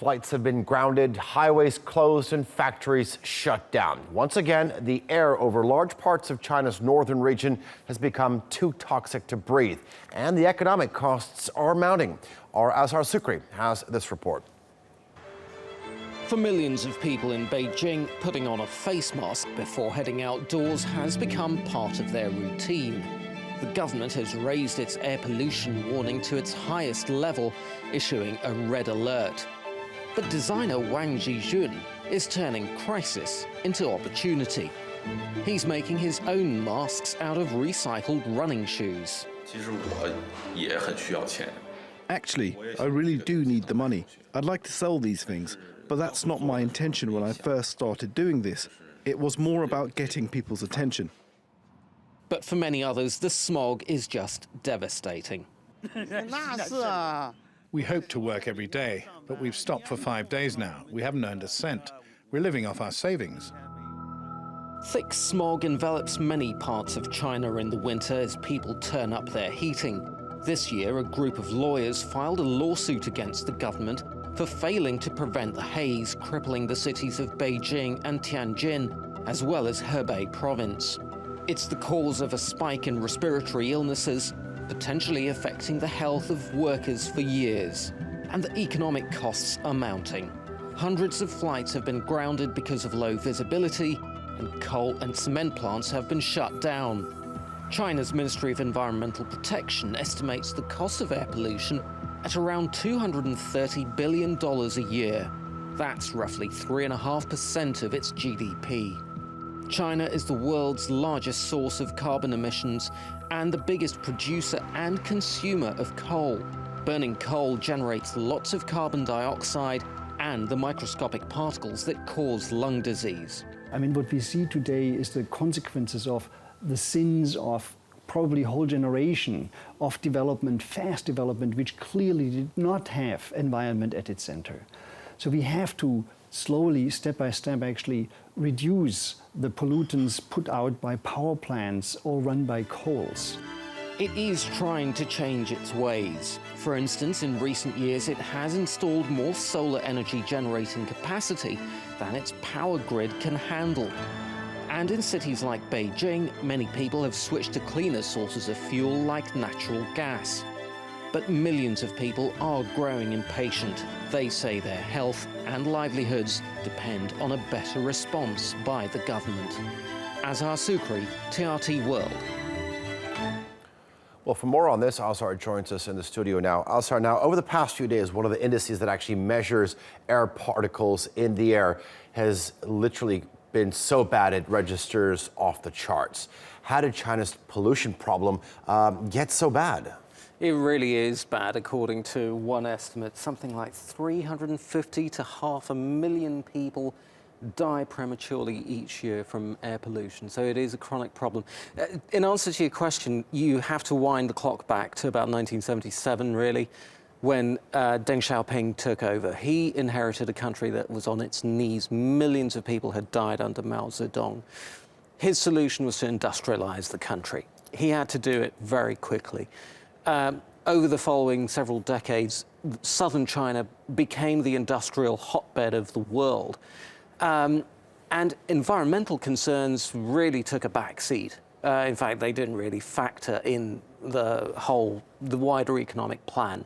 Flights have been grounded, highways closed, and factories shut down. Once again, the air over large parts of China's northern region has become too toxic to breathe, and the economic costs are mounting. Our Azhar Sukri has this report. For millions of people in Beijing, putting on a face mask before heading outdoors has become part of their routine. The government has raised its air pollution warning to its highest level, issuing a red alert. But designer Wang Jijun is turning crisis into opportunity. He's making his own masks out of recycled running shoes. Actually, I really do need the money. I'd like to sell these things, but that's not my intention when I first started doing this. It was more about getting people's attention. But for many others, the smog is just devastating. We hope to work every day, but we've stopped for 5 days now. We haven't earned a cent. We're living off our savings. Thick smog envelops many parts of China in the winter as people turn up their heating. This year, a group of lawyers filed a lawsuit against the government for failing to prevent the haze crippling the cities of Beijing and Tianjin, as well as Hebei province. It's the cause of a spike in respiratory illnesses, potentially affecting the health of workers for years. And the economic costs are mounting. Hundreds of flights have been grounded because of low visibility, and coal and cement plants have been shut down. China's Ministry of Environmental Protection estimates the cost of air pollution at around $230 billion a year. That's roughly 3.5% of its GDP. China is the world's largest source of carbon emissions and the biggest producer and consumer of coal. Burning coal generates lots of carbon dioxide and the microscopic particles that cause lung disease. I mean, what we see today is the consequences of the sins of probably a whole generation of development, fast development, which clearly did not have environment at its center. So we have to slowly, step by step, actually reduce the pollutants put out by power plants or run by coals. It is trying to change its ways. For instance, in recent years, it has installed more solar energy generating capacity than its power grid can handle. And in cities like Beijing, many people have switched to cleaner sources of fuel like natural gas. But millions of people are growing impatient. They say their health and livelihoods depend on a better response by the government. Azhar Sukri, TRT World. Well, for more on this, Azhar joins us in the studio now. Azhar, now, over the past few days, one of the indices that actually measures air particles in the air has literally been so bad it registers off the charts. How did China's pollution problem get so bad? It really is bad, according to one estimate. Something like 350 to 500,000 people die prematurely each year from air pollution. So it is a chronic problem. In answer to your question, you have to wind the clock back to about 1977, really, when Deng Xiaoping took over. He inherited a country that was on its knees. Millions of people had died under Mao Zedong. His solution was to industrialize the country. He had to do it very quickly. Over the following several decades, southern China became the industrial hotbed of the world. And environmental concerns really took a back seat. In fact, they didn't really factor in the wider economic plan.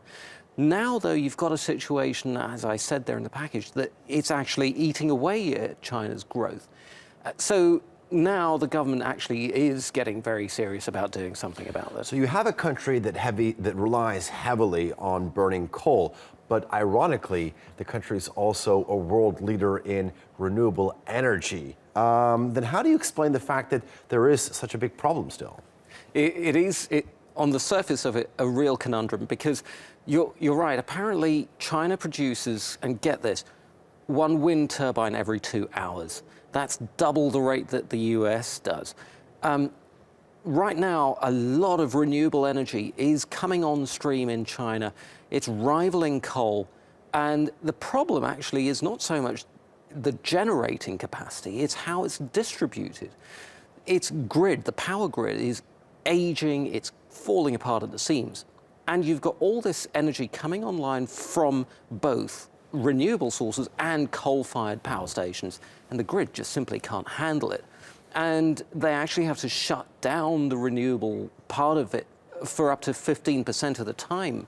Now, though, you've got a situation, as I said there in the package, that it's actually eating away at China's growth. So now the government actually is getting very serious about doing something about this. So you have a country that relies heavily on burning coal, but ironically, the country is also a world leader in renewable energy. Then how do you explain the fact that there is such a big problem still? It is, on the surface of it, a real conundrum, because you're right. Apparently, China produces, and get this, 1 wind turbine every 2 hours. That's double the rate that the US does. Right now, a lot of renewable energy is coming on stream in China. It's rivaling coal. And the problem actually is not so much the generating capacity, it's how it's distributed. Its grid, the power grid, is aging, it's falling apart at the seams. And you've got all this energy coming online from both renewable sources and coal-fired power stations, and the grid just simply can't handle it. And they actually have to shut down the renewable part of it for up to 15% of the time.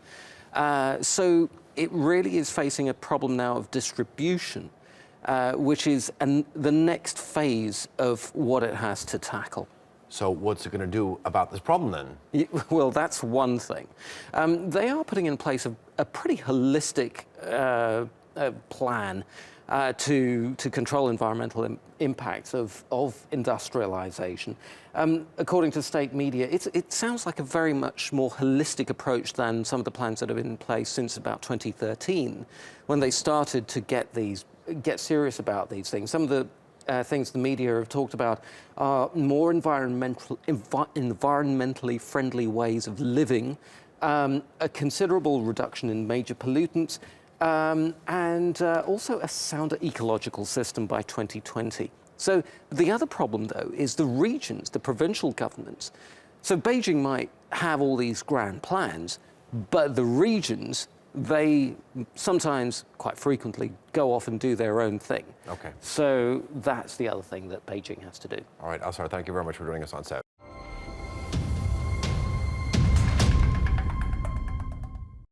So it really is facing a problem now of distribution, which is the next phase of what it has to tackle. So what's it going to do about this problem then? Well, that's one thing. They are putting in place a pretty holistic plan to control environmental impacts of industrialization. According to state media, it sounds like a very much more holistic approach than some of the plans that have been in place since about 2013, when they started to get serious about these things. Some of the things the media have talked about are more environmentally friendly ways of living, a considerable reduction in major pollutants, and also a sounder ecological system by 2020. So the other problem, though, is the regions, the provincial governments. So Beijing might have all these grand plans, but the regions, they sometimes, quite frequently, go off and do their own thing. Okay. So that's the other thing that Beijing has to do. All right, Azhar, thank you very much for joining us on set.